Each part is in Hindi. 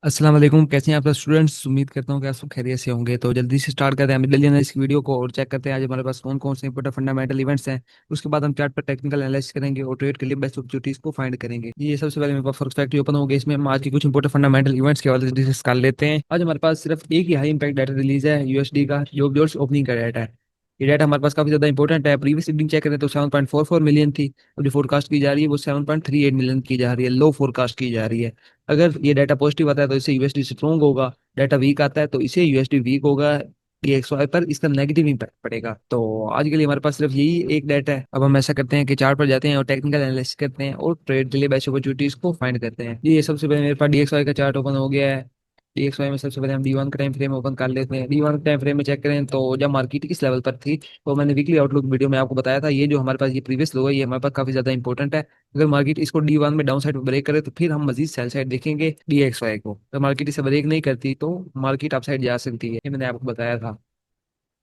अस्सलाम वालेकुम। कैसे हैं आप सब स्टूडेंट्स? उम्मीद करता हूँ कि आप सब खैरियत से होंगे। तो जल्दी से स्टार्ट करते हैं मिडिलियन इस वीडियो को और चेक करते हैं आज हमारे पास कौन कौन से इंपॉर्टेंट फंडामेंटल इवेंट्स हैं। उसके बाद हम चार्ट पर टेक्निकल एनालिसिस करेंगे और ट्रेड के लिए बेस्ट अपॉर्चुनिटीज को फाइंड करेंगे। ये सबसे पहले मेरे पास फर्स्ट फैक्ट्री ओपन हो गई। इसमें हम आज की कुछ इंपॉर्टेंट फंडामेंटल इवेंट्स के हवाले से डिस्कस कर लेते हैं। आज हमारे पास सिर्फ एक ही हाई इंपैक्ट डाटा रिलीज है यूएसडी का, जो जोर्स ओपनिंग का डाटा है। ये डाटा हमारे पास काफी ज्यादा इंपॉर्टेंट है। प्रीवियस रीडिंग चेक करें तो 7.44 मिलियन थी और जो फोरकास्ट की जा रही है वो 7.38 मिलियन की जा रही है, लो फोरकास्ट की जा रही है। अगर ये डाटा पॉजिटिव आता है तो इससे यूएसडी स्ट्रॉन्ग होगा, डाटा वीक आता है तो इसे यूएसडी वीक होगा, डीएक्सवाई पर इसका नेगेटिव इंपैक्ट पड़ेगा। तो आज के लिए हमारे पास सिर्फ यही एक डाटा है। अब हम ऐसा करते हैं कि चार्ट पर जाते हैं और टेक्निकल एनालिसिस करते हैं और ट्रेड के लिए बेस्ट अपॉर्चुनिटीज को फाइंड करते हैं। ये सबसे पहले मेरे पास डीएक्सवाई का चार्ट ओपन हो गया है। डीएक्सवाई में सबसे पहले हम डी वन का टाइम फ्रेम ओपन कर लेते हैं। डी वन का टाइम फ्रेम में चेक करें तो जब मार्केट इस लेवल पर थी तो मैंने वीकली आउटलुक वीडियो में आपको बताया था ये जो हमारे पास ये प्रीवियस लो है ये हमारे पास काफी ज्यादा इंपॉर्टेंट है। अगर मार्केट इसको डी वन में डाउन साइड पर ब्रेक करे तो फिर हम मजीद सेल साइड देखेंगे डीएक्सवाई को। अगर मार्केट इसे ब्रेक नहीं करती तो मार्केट अप साइड जा सकती है, ये मैंने आपको बताया था।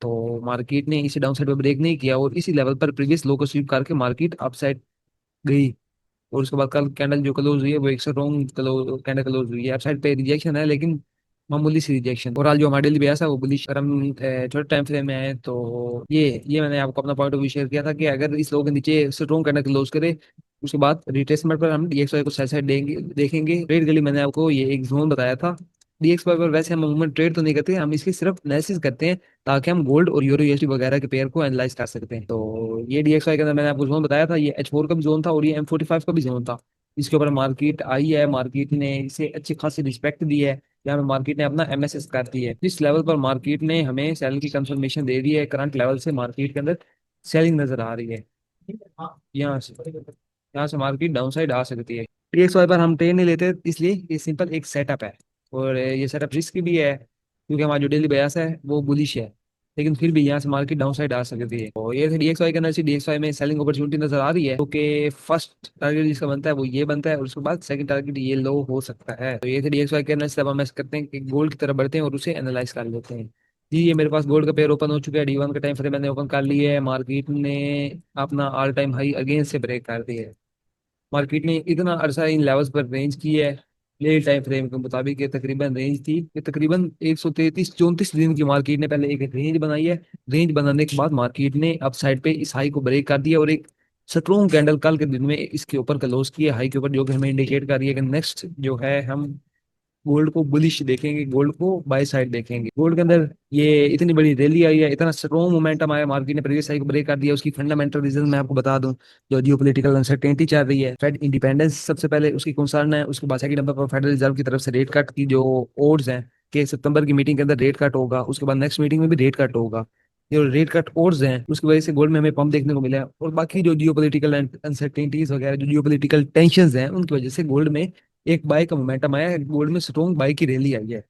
तो मार्केट ने इसे डाउन साइड पर ब्रेक नहीं किया और इसी लेवल पर प्रीवियस लो को स्वीप करके मार्केट अप साइड गई। और उसके बाद कल कैंडल जो क्लोज हुई है वो एक स्ट्रॉन्ग कैंडल क्लोज हुई है। अप साइड पे रिजेक्शन है लेकिन मामूली सी रिजेक्शन। और आज जो हमारे लिए बेस है वो बुलिश। अगर हम छोटे टाइम फ्रेम में है तो ये मैंने आपको अपना पॉइंट ऑफ व्यू शेयर किया था कि अगर इस लो के नीचे स्ट्रॉन्ग कैंडल क्लोज करे उसके बाद रिट्रेसमेंट पर हम डीएक्सवाई को सेल साइड देंगे देखेंगे। ट्रेड के लिए मैंने आपको ये एक जोन बताया था। डीएक्सवाई पर वैसे हम मूवमेंट ट्रेड तो नहीं करते, हम इसकी सिर्फ एनालिसिस करते हैं ताकि हम गोल्ड और यूरो यूएसडी वगैरह के पेयर को एनालाइज कर सकते हैं। तो ये डीएक्सवाई के अंदर मैंने आपको जोन बताया था, ये H4 का भी जोन था और ये M45 का भी जोन था। इसके ऊपर मार्केट आई है, मार्केट ने इसे अच्छी खासी रिस्पेक्ट दी है। यहाँ पे मार्केट ने अपना एमएसएस कर दी है। जिस लेवल पर मार्केट ने हमें सेल की कंफर्मेशन दे दी है करंट लेवल से मार्केट के अंदर सेलिंग नजर आ रही है। यहाँ से मार्केट डाउन साइड आ सकती है। एक सौ पर हम ट्रेड नहीं लेते इसलिए ये सिंपल एक सेटअप है और ये सेटअप रिस्क भी है क्योंकि हमारा जो डेली बयास है वो बुलिश है। लेकिन फिर भी यहाँ से मार्केट डाउन साइड आ सकती है। और ये डीएक्सवाई के अंदर से डीएक्सवाई में सेलिंग अपॉर्चुनिटी नजर आ रही है क्योंकि फर्स्ट टारगेट जिसका बनता है वो ये बनता है और उसके बाद सेकंड टारगेट ये लो हो सकता है। तो ये थे डीएक्सवाई के अंदर से अब हम ऐसा करते हैं कि गोल्ड की तरफ बढ़ते हैं और उसे एनालाइज कर लेते हैं। जी ये मेरे पास गोल्ड का पेयर ओपन हो चुका है। डी1 का टाइम फ्रेम मैंने ओपन कर लिया है। मार्केट ने अपना ऑल टाइम हाई अगेन से ब्रेक कर दिया है। मार्केट ने इतना अरसा इन लेवल्स पर रेंज की है। ले टाइम फ्रेम के मुताबिक ये तकरीबन रेंज थी, ये तकरीबन 133-34 दिन की मार्केट ने पहले एक रेंज बनाई है। रेंज बनाने के बाद मार्केट ने अप साइड पे इस हाई को ब्रेक कर दिया और एक स्ट्रॉन्ग कैंडल कल के दिन में इसके ऊपर क्लोज किया हाई के ऊपर, जो कि हमें इंडिकेट कर रही है कि नेक्स्ट जो है हम गोल्ड को बुलिश देखेंगे, गोल्ड को बाय साइड देखेंगे। गोल्ड के अंदर ये इतनी बड़ी रैली आई है, इतना स्ट्रॉन्ग मोमेंटम आया, मार्केट ने प्रीवियस हाई को ब्रेक कर दिया। उसकी फंडामेंटल रीजन मैं आपको बता दूं। जो जियोपॉलिटिकल अनसर्टेनिटी चल रही है, फेड इंडिपेंडेंस सबसे पहले उसकी कंसर्न है, उसके बाद सेकंड नंबर पर फेडरल रिजर्व की तरफ से रेट कट की जो ओड्स हैं कि सितंबर की मीटिंग के अंदर रेट कट होगा, उसके बाद नेक्स्ट मीटिंग में भी रेट कट होगा। ये रेट कट ओड्स हैं उसकी वजह से गोल्ड में हमें पंप देखने को मिला है। और बाकी जो जियोपॉलिटिकल अनसर्टेनिटीज वगैरह, जो जियोपॉलिटिकल टेंशंस हैं, उनकी वजह से गोल्ड में एक बाय का मोमेंटम आया है। गोल्ड में स्ट्रॉन्ग बाय की रैली आई है।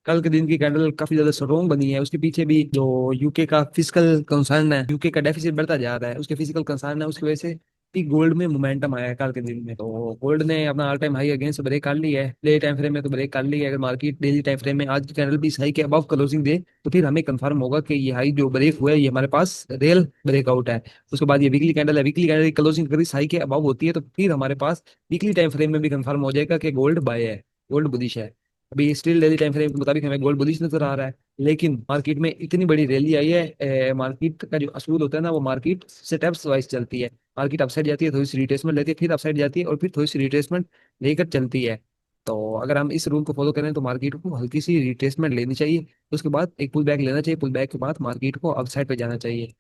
कल के दिन की कैंडल काफी ज्यादा स्ट्रॉन्ग बनी है। उसके पीछे भी जो यूके का फिजिकल कंसर्न है, यूके का डेफिसिट बढ़ता जा रहा है, उसके फिजिकल कंसर्न है, उसकी वजह से भी गोल्ड में मोमेंटम आया है कल के दिन में। तो गोल्ड ने अपना ऑल टाइम हाई अगेन से ब्रेक कर ली है। डे टाइम फ्रेम में तो ब्रेक कर ली है। अगर मार्केट डेली टाइम फ्रेम में आज की कैंडल भी इस हाई के अबव क्लोजिंग दे तो फिर हमें कंफर्म होगा कि ये हाई जो ब्रेक हुआ है ये हमारे पास रियल ब्रेकआउट है। उसके बाद ये वीकली कैंडल है, वीकली कैंडल की क्लोजिंग अगर इस हाई के अबव होती है तो फिर हमारे पास वीकली टाइम फ्रेम में भी कंफर्म हो जाएगा कि गोल्ड बाय है, गोल्ड बुलिश है। अभी स्टिल डेली टाइम फ्रेम के मुताबिक हमें गोल्ड बुलिश नजर आ रहा है। लेकिन मार्केट में इतनी बड़ी रैली आई है, मार्केट का जो असूल होता है ना वो मार्केट स्टेप्स वाइज चलती है। मार्केट अपसाइड जाती है, थोड़ी सी रिट्रेसमेंट लेती है, फिर अपसाइड जाती है और फिर थोड़ी सी रिट्रेसमेंट लेकर चलती है। तो अगर हम इस रूल को फॉलो करें तो मार्केट को हल्की सी रिट्रेसमेंट लेनी चाहिए, उसके बाद एक पुल बैक लेना चाहिए, पुल बैक के बाद मार्केट को अपसाइड पे जाना चाहिए।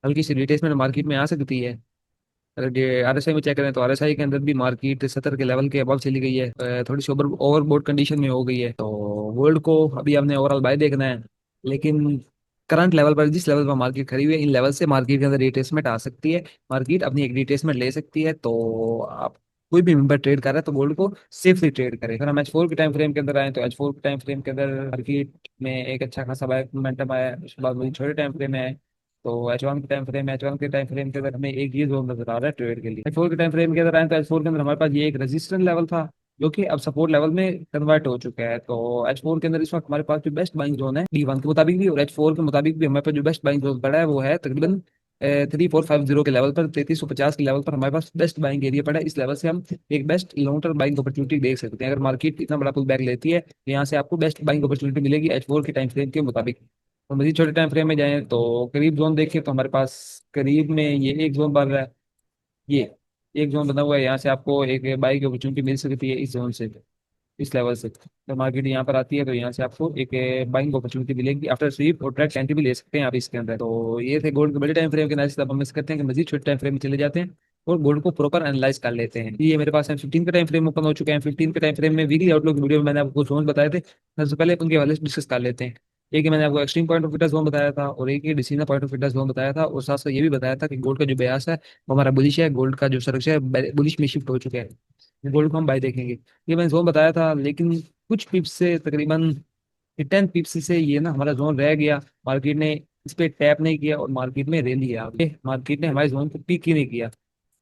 हल्की सी रिट्रेसमेंट मार्केट में आ सकती है। अगर आरएसआई में चेक करें तो आरएसआई के अंदर भी मार्केट 70 के लेवल के अबव चली गई है, थोड़ी सी ओवरबोट कंडीशन में हो गई है। तो गोल्ड को अभी हमने ओवरऑल बाय देखना है। लेकिन करंट लेवल पर जिस लेवल पर मार्केट खड़ी हुई है इन लेवल से मार्केट के अंदर रिट्रेसमेंट आ सकती है, मार्केट अपनी एक रिट्रेसमेंट ले सकती है। तो आप कोई भी मेंबर ट्रेड कर रहा है तो गोल्ड को सेफली ट्रेड करें। अगर हम H4 के टाइम फ्रेम के अंदर आए तो H4 के टाइम फ्रेम के अंदर मार्केट में एक अच्छा खासा बाय मोमेंटम आया है। उसके बाद वही छोटे टाइम फ्रेम में है तो एच वन के टाइम फ्रेम के अंदर हमें एक ये जोन नजर आ रहा है ट्रेड के लिए। H4 के टाइम फ्रेम के अंदर आए तो H4 के अंदर हमारे पास ये एक रेजिस्टेंस लेवल था जो कि अब सपोर्ट लेवल में कन्वर्ट हो चुका है। तो H4 के अंदर इस वक्त हमारे पास जो बेस्ट बाइंग जोन है D1 के मुताबिक भी और H4 के मुताबिक भी हमारे पास जो बेस्ट बाइंग जोन पड़ा है वो है तकरीबन 3450 के लेवल पर, 3350 के लेवल पर हमारे पास बेस्ट बाइंग एरिया पड़ा है। इस लेवल से हम एक best long term buying opportunity देख सकते हैं। अगर मार्केट इतना बड़ा पुल बैक लेती है तो यहाँ से आपको बेस्ट बाइंग अपॉर्चुनिटी मिलेगी H4 के टाइम फ्रेम के मुताबिक। तो मजीद छोटे टाइम फ्रेम में जाएं तो करीब जोन देखें तो हमारे पास करीब में ये एक जोन बन रहा है, ये एक जोन बना हुआ है। यहाँ से आपको एक बाइक की अपॉर्चुनिटी मिल सकती है इस जोन से, इस लेवल से। तो मार्केट यहाँ पर आती है तो यहाँ से आपको एक बाइंग अपॉर्चुनिटी मिलेगी आफ्टर स्वीप, और ट्रैक एंट्री भी ले सकते हैं आप इसके अंदर। तो ये थे गोल्ड के बड़े टाइम फ्रेम के एनालिसिस। अब हम इस करते हैं कि मजीद छोटे टाइम फ्रेम में चले जाते हैं और गोल्ड को प्रॉपर एनालाइज कर लेते हैं। ये मेरे पास M15 का टाइम फ्रेम ओपन हो चुका है। M15 के टाइम फ्रेम में वीकली आउटलुक वीडियो में मैंने आपको जोन बताए थे, सबसे पहले उनके वाले डिस्कस कर लेते हैं। एक ही मैंने आपको extreme point of witness zone बताया था, और एक ही decision point of witness zone बताया था, और साथ साथ ये भी बताया था कि गोल्ड का जो ब्यास है वो हमारा बुलिश है, गोल्ड का जो सुरक्षा है बुलिश में शिफ्ट हो चुका है, गोल्ड को हम बाय देखेंगे। ये मैंने जोन बताया था, लेकिन कुछ पिप्स से, तकरीबन 10 पिप्स से ये ना हमारा जोन रह गया। मार्केट ने इस पे टैप नहीं किया और मार्केट में रैली है आगे, मार्केट ने हमारे जोन को पीक ही नहीं किया।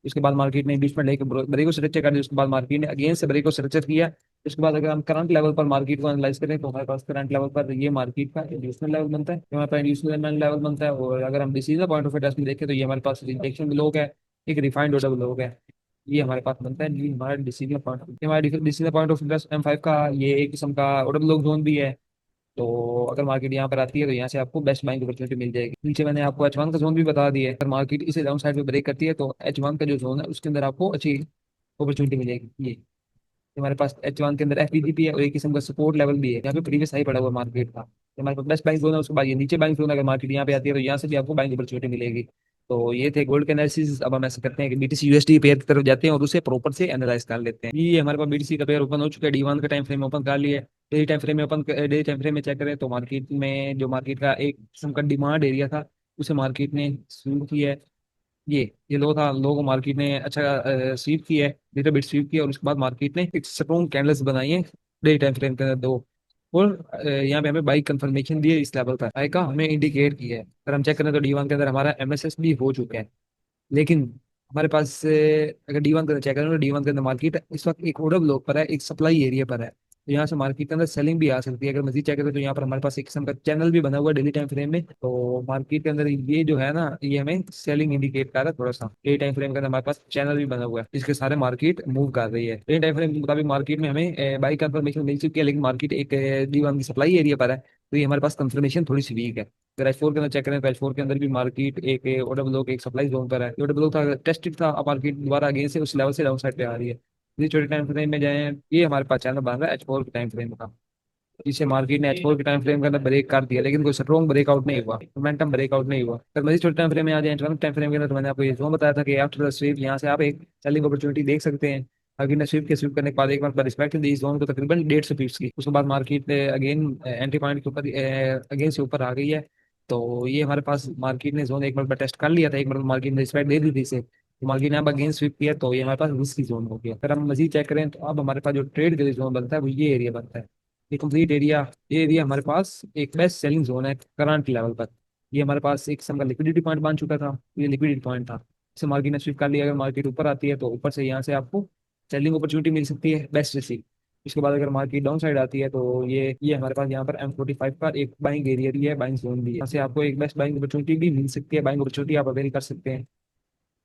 उसके बाद मार्केट ने बीच में लेके ब्रेक को स्ट्रक्चर कर दिया, उसके बाद मार्केट ने अगेन से ब्रेक को स्ट्रक्चर किया। उसके बाद अगर हम करंट लेवल पर मार्केट को एनालाइज करें तो हमारे पास करंट लेवल पर ये मार्केट का इंड्यूसमेंट लेवल बनता है, ये हमारे पास इंड्यूसमेंट लेवल बनता है। और अगर हम डिसीजन पॉइंट ऑफ व्यू में देखें तो ये हमारे पास रिजेक्शन ब्लॉक है, एक रिफाइंड ऑर्डर ब्लॉक है, ये हमारे पास बनता है। ये हमारा डिसीजन पॉइंट, ये हमारा decision point of view M5 का ये एक किस्म का ऑर्डर ब्लॉक जोन भी है। तो अगर मार्केट यहाँ पर आती है तो यहाँ से आपको बेस्ट बाइंग अपॉर्चुनिटी मिल जाएगी। नीचे मैंने आपको H1 का जोन भी बता दिया है। अगर मार्केट इसे डाउन साइड पे ब्रेक करती है तो H1 का जो जोन है उसके अंदर आपको अच्छी अपॉर्चुनिटी मिलेगी। ये हमारे पास H1 के अंदर FVGP है और एक किस्म का सपोर्ट लेवल भी है, यहाँ पे प्रीवियस हाई पड़ा हुआ मार्केट का। तो हमारे पास बेस्ट बाइंग जोन है, उसके बाद ये नीचे बाइंग जोन है। अगर मार्केट यहाँ पे आती है तो यहाँ से भी आपको बाइंग अपॉर्चुनिटी मिलेगी। तो ये थे गोल्ड के एनालिसिस। अब हम ऐसा करते हैं कि BTC USD पेयर की तरफ जाते हैं और उसे प्रॉपर से एनालाइज कर लेते हैं। ये हमारे पास BTC का पेयर ओपन हो चुका है, D1 का टाइम फ्रेम ओपन कर लिया है। डेली टाइम फ्रेम में चेक करें तो मार्केट में जो मार्केट का एक किस्म का डिमांड एरिया था उसे मार्केट ने शुरू किया है। ये लो था, लो को मार्केट ने अच्छा स्वीप किया है, लिटिल बिट स्वीप किया, और उसके बाद मार्केट ने एक स्ट्रॉन्ग कैंडल्स बनाई है डे टाइम फ्रेम के अंदर दो। और यहाँ पे हमें बाई कंफर्मेशन दी है इस लेवल पर, बाई का हमें इंडिकेट किया है। अगर हम चेक करें तो D1 के अंदर हमारा MSS भी हो चुका है। लेकिन हमारे पास अगर D1 का चेक करें तो D1 के अंदर मार्केट इस वक्त एक ऑर्डर ब्लॉक पर है, एक सप्लाई एरिया पर है। तो यहाँ से मार्केट के अंदर सेलिंग भी आ सकती है। अगर मजीद चेक करें तो यहाँ पर हमारे पास एक किस्म का चैनल भी बना हुआ है डेली टाइम फ्रेम में। तो मार्केट के अंदर ये जो है ना, ये हमें सेलिंग इंडिकेट कर रहा है थोड़ा सा। डेली टाइम फ्रेम के अंदर हमारे पास चैनल भी बना हुआ है, इसके सारे मार्केट मूव कर रही है। डेली टाइम फ्रेम के मुताबिक मार्केट में हमें बाई कंफर्मेशन मिल चुकी है, लेकिन मार्केट एक D1 की सप्लाई एरिया पर है। तो ये हमारे पास कंफर्मेशन थोड़ी सी वीक है। अगर H4 के अंदर चेक करें तो H4 के अंदर भी मार्केट एक ऑर्डर ब्लॉक, एक सप्लाई जोन पर है। ऑर्डर ब्लॉक था, टेस्टेड था, अब मार्केट दोबारा अगेन से उस लेवल से डाउन साइड पे आ रही है। ये छोटे टाइम फ्रेम में जाए, ये हमारे पास चैनल बन रहा है H4 के टाइम फ्रेम का। इसे मार्केट ने H4 के टाइम फ्रेम के अंदर ब्रेक कर दिया, लेकिन कोई स्ट्रॉन्ग ब्रेकआउट नहीं हुआ, मोमेंटम ब्रेकआउट नहीं हुआ। अगर मजीद छोटे टाइम फ्रेम में आ जाए, H1 टाइम फ्रेम के अंदर, तो मैंने आपको ये जोन बताया था कि आफ्टर द स्वीप यहाँ से आप एक सेलिंग अपॉर्चुनिटी देख सकते हैं। अगेन स्वीप के स्वीप करने के बाद एक बार रिस्पेक्ट दी इस जोन को तकरीबन 150 पीस की। उसके बाद मार्केट अगेन एंट्री पॉइंट के ऊपर अगेन से ऊपर आ गई है। तो ये हमारे पास मार्केट ने जोन एक बार टेस्ट कर लिया था, एक बार मार्केट ने रिस्पेक्ट दे दी थी इसे, तो मार्केट ने अब अगेन स्वीप किया, तो ये हमारे पास रिस्की जोन हो गया। अगर हम मजीद चेक करें तो अब हमारे पास जो ट्रेड के लिए जोन बनता है वो ये एरिया बनता है, ये कंप्लीट एरिया। ये एरिया हमारे पास एक बेस्ट सेलिंग जोन है करंट लेवल पर। ये हमारे पास एक किस्म का लिक्विडिटी पॉइंट बन चुका था, ये लिक्विडिटी पॉइंट था, इसे मार्केट ने स्विप कर लिया। अगर मार्केट ऊपर आती है तो ऊपर से यहाँ से आपको सेलिंग अपॉर्चुनिटी मिल सकती है बेस्ट रिसीव। उसके बाद अगर मार्केट डाउन साइड आती है तो ये हमारे पास यहाँ पर M45 का एक बाइंग एरिया भी है, बाइंग जोन भी है, यहाँ से आपको एक बेस्ट बाइंग अपॉर्चुनिटी भी मिल सकती है, बाइंग अपॉर्चुनिटी आप अवेल कर सकते हैं।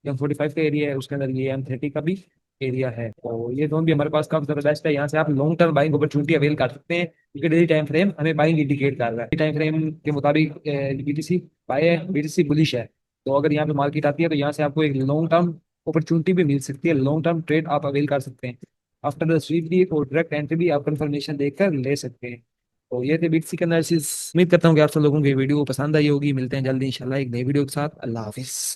M45 का एरिया है, उसके अंदर ये M30 का भी एरिया है। तो ये जोन भी हमारे पास काफी जबरदस्त है, यहाँ से आप long term buying opportunity avail कर सकते हैं, क्योंकि डेली टाइम फ्रेम हमें बाइंग इंडिकेट कर रहा है। टाइम फ्रेम के मुताबिक BTC बाय है, BTC बुलिश है। तो अगर यहाँ पे मार्केट आती है तो यहाँ से आपको एक लॉन्ग टर्म अपॉर्चुनिटी भी मिल सकती है, लॉन्ग टर्म ट्रेड आप अवेल कर सकते हैं। आफ्टर द स्वीप भी और डायरेक्ट एंट्री भी आप कंफर्मेशन देखकर ले सकते हैं। तो ये थे BTC का एनालिसिस। उम्मीद करता हूँ कि आप सब लोगों को ये वीडियो पसंद आई होगी। मिलते हैं जल्दी इंशाल्लाह एक नई वीडियो के साथ। अल्लाह हाफिज।